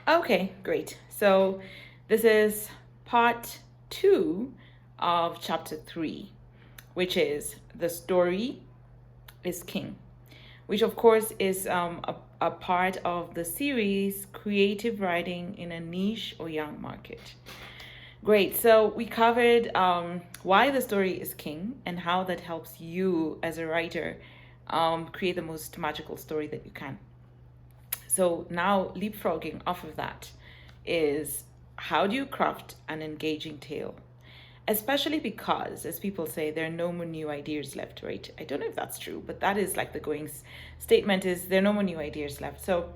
Okay, great. So this is part two of chapter three, which is the story is king, which of course is a part of the series Creative Writing in a Niche or Young Market. Great. So we covered why the story is king and how that helps you as a writer create the most magical story that you can. So now leapfrogging off of that is how do you craft an engaging tale? Especially because, as people say, there are no more new ideas left, right? I don't know if that's true, but that is like the going statement is there are no more new ideas left. So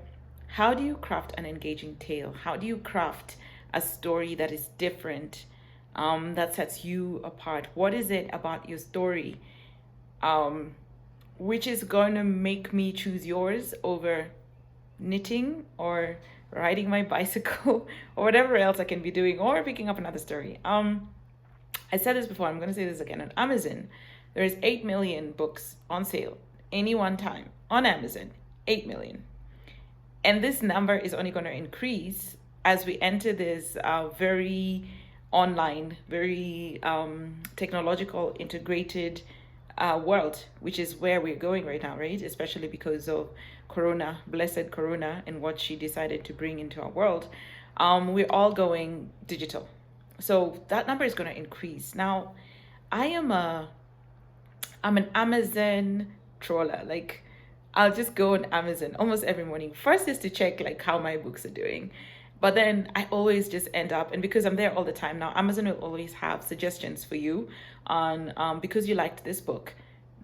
how do you craft an engaging tale? How do you craft a story that is different, that sets you apart? What is it about your story um, which is going to make me choose yours over knitting or riding my bicycle or whatever else I can be doing or picking up another story. I said this before, I'm going to say this again. On Amazon, there's 8 million books on sale any one time on Amazon. 8 million. And this number is only going to increase as we enter this very online, very technological, integrated world, which is where we're going right now, right? Especially because of Corona, blessed Corona, and what she decided to bring into our world. We're all going digital. So that number is going to increase. Now, I am a I'm an Amazon troller. Like I'll just go on Amazon almost every morning. First is to check like how my books are doing. But then I always just end up, and because I'm there all the time now, Amazon will always have suggestions for you on because you liked this book.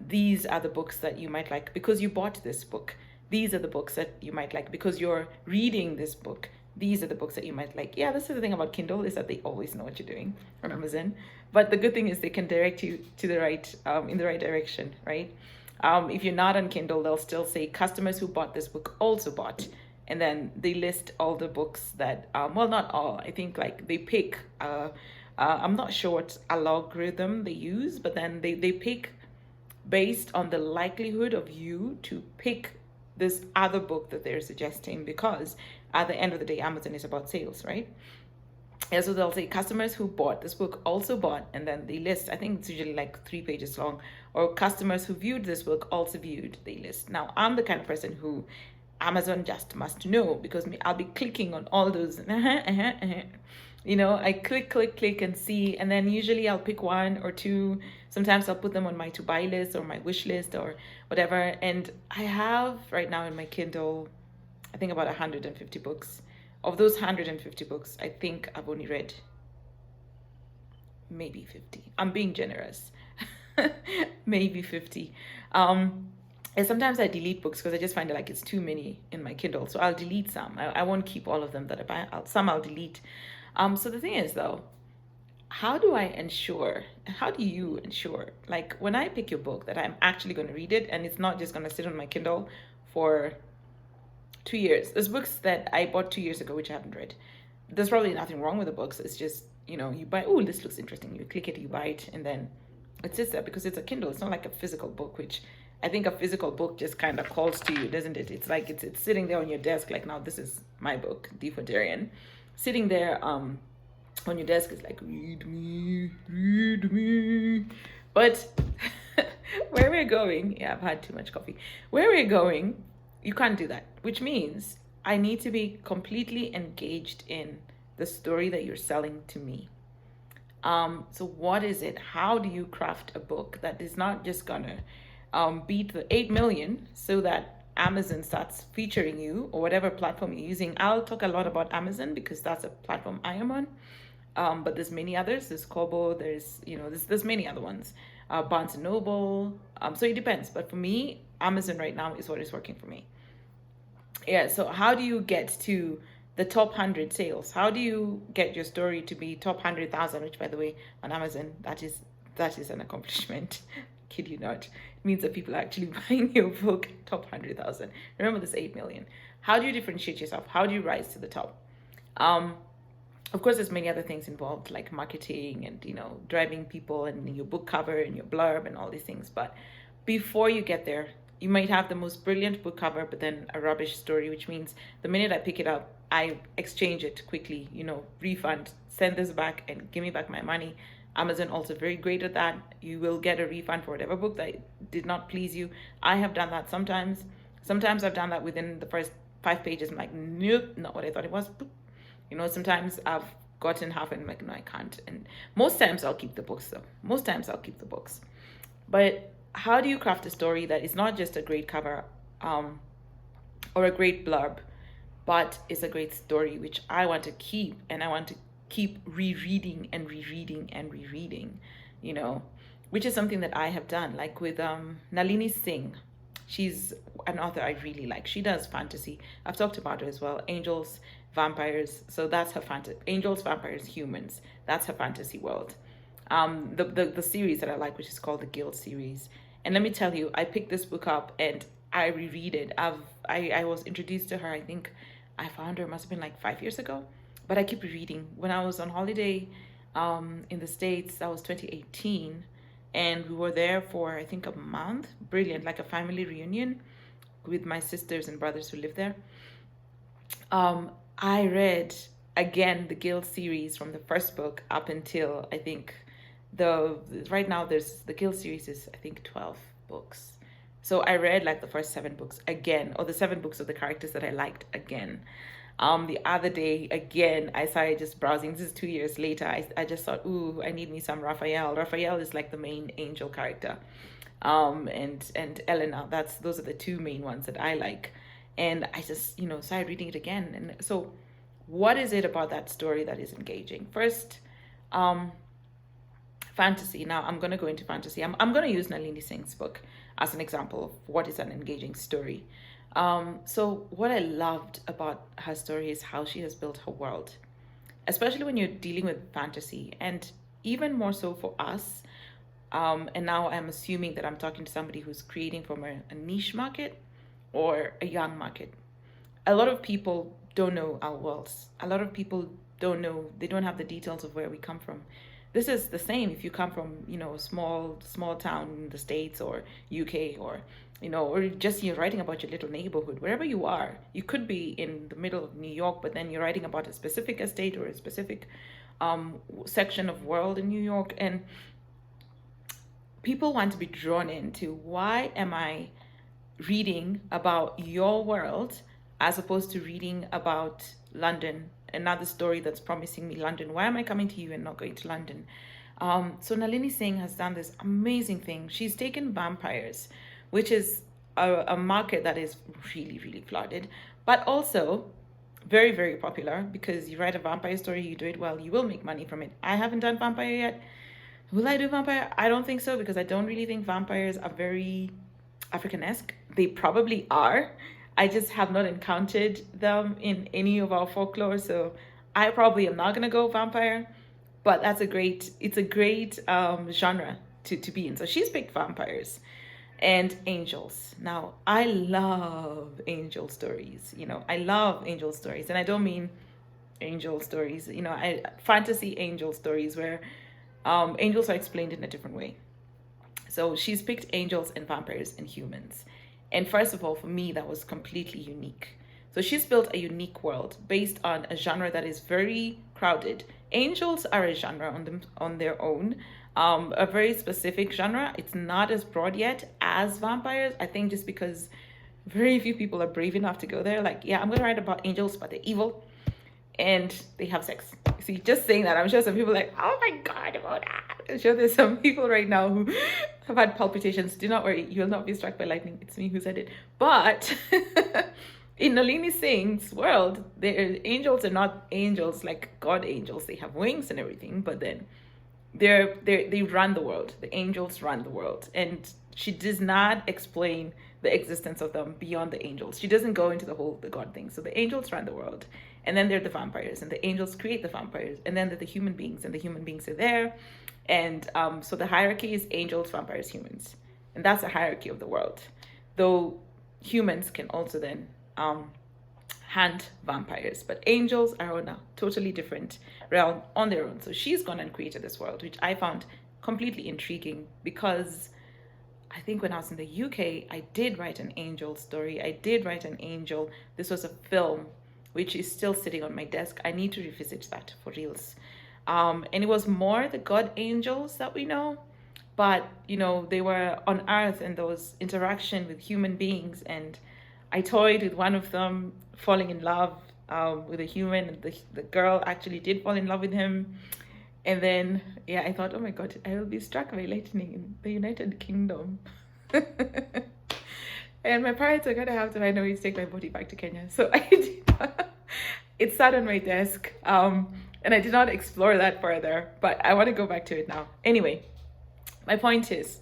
These are the books that you might like because you bought this book. These are the books that you might like because you're reading this book. These are the books that you might like. Yeah, this is the thing about Kindle is that they always know what you're doing on Amazon. But the good thing is they can direct you to the right in the right direction, right? If you're not on Kindle, they'll still say customers who bought this book also bought, and then they list all the books that well, not all. I think like they pick. I'm not sure what algorithm they use, but then they pick based on the likelihood of you to pick this other book that they're suggesting, because at the end of the day Amazon is about sales, right? Yeah, so they'll say customers who bought this book also bought, and then they list, I think it's usually like 3 pages long, or customers who viewed this book also viewed, they list. Now I'm the kind of person who Amazon just must know, because me, I'll be clicking on all those I click and see, and then usually I'll pick one or two. Sometimes I'll put them on my to buy list or my wish list or whatever. And I have right now in my Kindle, I think about 150 books. Of those 150 books, I think I've only read maybe 50. I'm being generous. Maybe 50. And sometimes I delete books because I just find it like it's too many in my Kindle. So I'll delete some. I won't keep all of them that I buy. Some I'll delete. So the thing is though, how do how do you ensure, like when I pick your book, that I'm actually going to read it and it's not just going to sit on my Kindle for 2 years? There's books that I bought 2 years ago, which I haven't read. There's probably nothing wrong with the books. It's just, you buy, oh, this looks interesting. You click it, you buy it, and then it sits there because it's a Kindle. It's not like a physical book, which I think a physical book just kind of calls to you, doesn't it? It's like it's sitting there on your desk, like, now this is my book, D for Darian. Sitting there on your desk is like, read me, read me. But where we're going, yeah, I've had too much coffee. Where we're going, you can't do that, which means I need to be completely engaged in the story that you're selling to me. So what is it? How do you craft a book that is not just gonna beat the 8 million so that Amazon starts featuring you, or whatever platform you're using? I'll talk a lot about Amazon because that's a platform I am on. But there's many others. There's Kobo. There's many other ones. Barnes and Noble. So it depends. But for me, Amazon right now is what is working for me. Yeah. So how do you get to the top 100 sales? How do you get your story to be top 100,000? Which, by the way, on Amazon, that is an accomplishment. Kid you not. It means that people are actually buying your book. Top 100,000. Remember this 8 million. How do you differentiate yourself? How do you rise to the top? Of course, there's many other things involved, like marketing and driving people and your book cover and your blurb and all these things. But before you get there, You might have the most brilliant book cover, but then a rubbish story, which means the minute I pick it up, I exchange it quickly, refund, send this back and give me back my money. Amazon also very great at that. You will get a refund for whatever book that did not please you. I have done that sometimes. Sometimes I've done that within the first 5 pages. I'm like, nope, not what I thought it was. Sometimes I've gotten half and I'm like, no, I can't. And most times I'll keep the books though. Most times I'll keep the books. But how do you craft a story that is not just a great cover or a great blurb, but is a great story, which I want to keep, and I want to keep rereading and rereading and rereading, which is something that I have done, like with Nalini Singh. She's an author I really like. She does fantasy. I've talked about her as well. Angels, vampires. So that's her fantasy. Angels, vampires, humans. That's her fantasy world. The series that I like, which is called the Guild series. And let me tell you, I picked this book up and I reread it. I was introduced to her, I think I found her, must have been like 5 years ago. But I keep rereading. When I was on holiday in the States, that was 2018. And we were there for, I think, a month. Brilliant, like a family reunion with my sisters and brothers who live there. I read, again, the Guild series from the first book up until, I think, right now the Guild series is, I think, 12 books. So I read like the first 7 books again, or the 7 books of the characters that I liked again. The other day, again, I started just browsing. This is 2 years later. I just thought, ooh, I need me some Raphael. Raphael is like the main angel character. And Elena, those are the 2 main ones that I like. And I just, started reading it again. And so what is it about that story that is engaging? First, fantasy. Now I'm going to go into fantasy. I'm going to use Nalini Singh's book as an example of what is an engaging story. So what I loved about her story is how she has built her world, especially when you're dealing with fantasy, and even more so for us. And now I'm assuming that I'm talking to somebody who's creating from a niche market or a young market. A lot of people don't know our worlds. A lot of people don't know, they don't have the details of where we come from. This is the same if you come from, a small town in the States or UK, or or just you're writing about your little neighborhood, wherever you are. You could be in the middle of New York, but then you're writing about a specific estate or a specific section of world in New York. And people want to be drawn into, why am I reading about your world as opposed to reading about London, another story that's promising me London? Why am I coming to you and not going to London? So Nalini Singh has done this amazing thing. She's taken vampires, which is a market that is really, really flooded, but also very, very popular, because you write a vampire story, you do it well, you will make money from it. I haven't done vampire yet. Will I do vampire? I don't think so, because I don't really think vampires are very African-esque. They probably are. I just have not encountered them in any of our folklore, so I probably am not gonna go vampire. But it's a great genre to be in. So she's picked vampires and angels. Now, I love angel stories. I love angel stories, and I don't mean angel stories. Fantasy angel stories where angels are explained in a different way. So she's picked angels and vampires and humans. And first of all, for me, that was completely unique. So she's built a unique world based on a genre that is very crowded. Angels are a genre on their own, a very specific genre. It's not as broad yet as vampires. I think just because very few people are brave enough to go there. Like, yeah, I'm going to write about angels, but they're evil and they have sex. See, just saying that, I'm sure some people are like, oh my God, about that. I'm sure there's some people right now who have had palpitations. Do not worry, you will not be struck by lightning. It's me who said it. But in Nalini Singh's world, angels are not angels like God angels. They have wings and everything, but then they run the world. The angels run the world, and she does not explain the existence of them beyond the angels. She doesn't go into the God thing. So the angels run the world, and then they're the vampires, and the angels create the vampires, and then they're the human beings, and the human beings are there. And so the hierarchy is angels, vampires, humans, and that's the hierarchy of the world. Though humans can also then hand vampires, but angels are on a totally different realm on their own. So she's gone and created this world, which I found completely intriguing, because I think when I was in the UK, I did write an angel story. I did write an angel. This was a film, which is still sitting on my desk. I need to revisit that for reals. And it was more the god angels that we know, but they were on Earth and there was interaction with human beings. And I toyed with one of them falling in love with a human, and the girl actually did fall in love with him. And then, yeah, I thought, oh my God, I will be struck by lightning in the United Kingdom. And my parents are going to have to find a way to take my body back to Kenya. So I did it sat on my desk, and I did not explore that further, but I want to go back to it now. Anyway, my point is,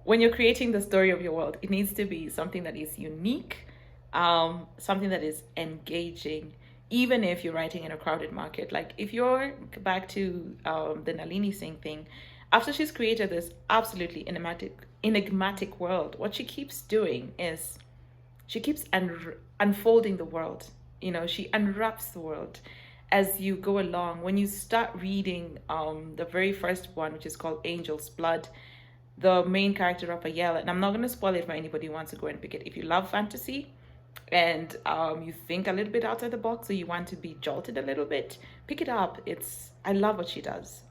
when you're creating the story of your world, it needs to be something that is unique, something that is engaging, even if you're writing in a crowded market. Like if you're back to the Nalini Singh thing, after she's created this absolutely enigmatic world, what she keeps doing is she keeps unfolding the world. She unwraps the world as you go along. When you start reading the very first one, which is called Angel's Blood, the main character Raphael, and I'm not going to spoil it for anybody who wants to go and pick it. If you love fantasy and you think a little bit outside the box, or you want to be jolted a little bit, pick it up. I love what she does.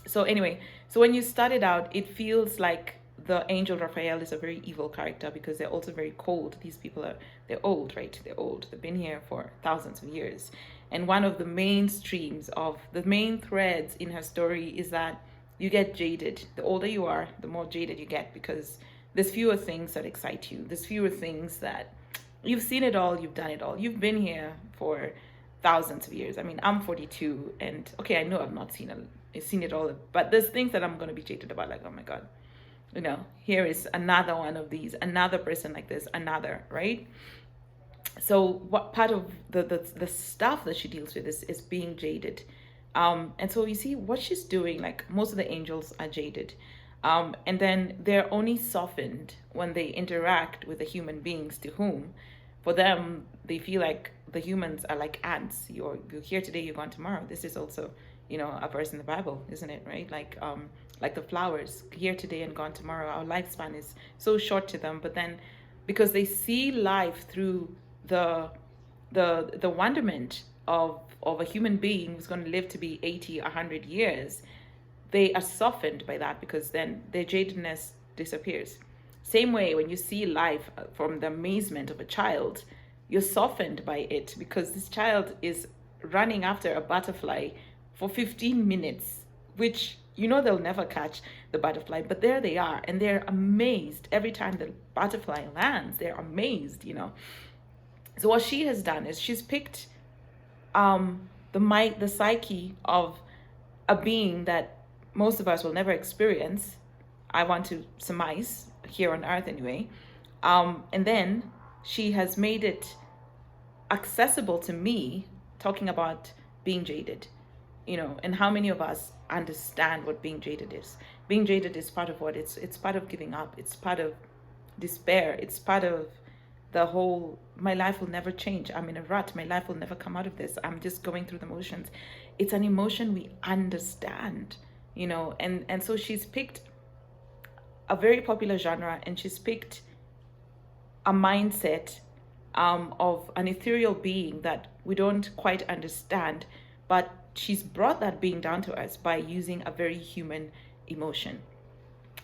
So anyway, so when you start it out, it feels like the angel Raphael is a very evil character, because they're also very cold. These people they're old, right? They're old. They've been here for thousands of years. And one of the main streams of the main threads in her story is that you get jaded. The older you are, the more jaded you get, because there's fewer things that excite you. There's fewer things that you've seen it all, you've done it all. You've been here for thousands of years. I mean, I'm 42, and okay, I know I've not seen it all, but there's things that I'm going to be jaded about, like, oh my God, here is another one of these, another person like this, another, right? So what part of the stuff that she deals with is being jaded. And so you see what she's doing, like most of the angels are jaded. And then they're only softened when they interact with the human beings, to whom, for them, they feel like the humans are like ants. You're here today, you're gone tomorrow. This is also, a verse in the Bible, isn't it? Right? Like the flowers, here today and gone tomorrow. Our lifespan is so short to them, but then because they see life through the wonderment of a human being who's going to live to be 80, 100 years, they are softened by that, because then their jadedness disappears. Same way, when you see life from the amazement of a child, you're softened by it, because this child is running after a butterfly for 15 minutes, which they'll never catch the butterfly, but there they are, and they're amazed every time the butterfly lands. They're amazed. So what she has done is she's picked the psyche of a being that most of us will never experience, I want to surmise, here on Earth anyway, and then she has made it accessible to me, talking about being jaded, and how many of us understand what being jaded is. Being jaded is part of what? It's part of giving up. It's part of despair. It's part of the whole, my life will never change. I'm in a rut. My life will never come out of this. I'm just going through the motions. It's an emotion we understand, and so she's picked a very popular genre, and she's picked a mindset of an ethereal being that we don't quite understand, but she's brought that being down to us by using a very human emotion.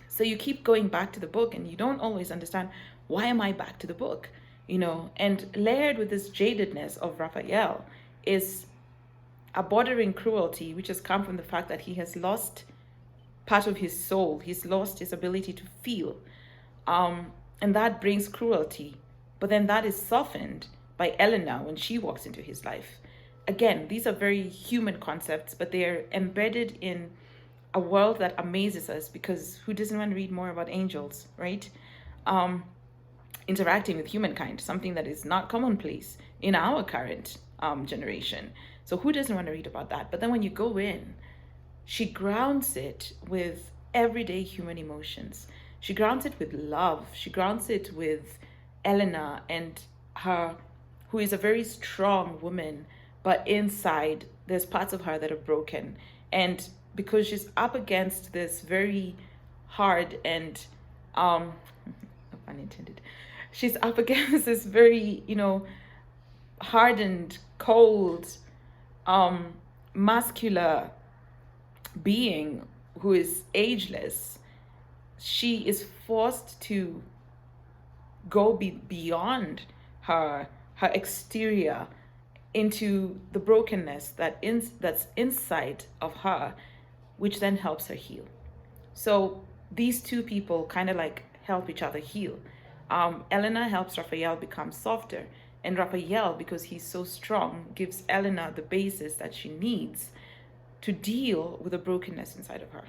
So you keep going back to the book, and you don't always understand, why am I back to the book? And layered with this jadedness of Raphael is a bordering cruelty, which has come from the fact that he has lost part of his soul. He's lost his ability to feel. And that brings cruelty. But then that is softened by Eleanor when she walks into his life. Again, these are very human concepts, but they're embedded in a world that amazes us, because who doesn't want to read more about angels, right? Interacting with humankind, something that is not commonplace in our current generation. So who doesn't want to read about that? But then when you go in, she grounds it with everyday human emotions. She grounds it with love. She grounds it with Eleanor and her, who is a very strong woman, but inside there's parts of her that are broken. And because she's up against this very hard and um no pun intended, she's up against this very, hardened, cold, muscular being who is ageless. She is forced to go beyond her exterior into the brokenness that's inside of her, which then helps her heal. So these two people kind of like help each other heal. Elena helps Raphael become softer, and Raphael, because he's so strong, gives Elena the basis that she needs to deal with the brokenness inside of her.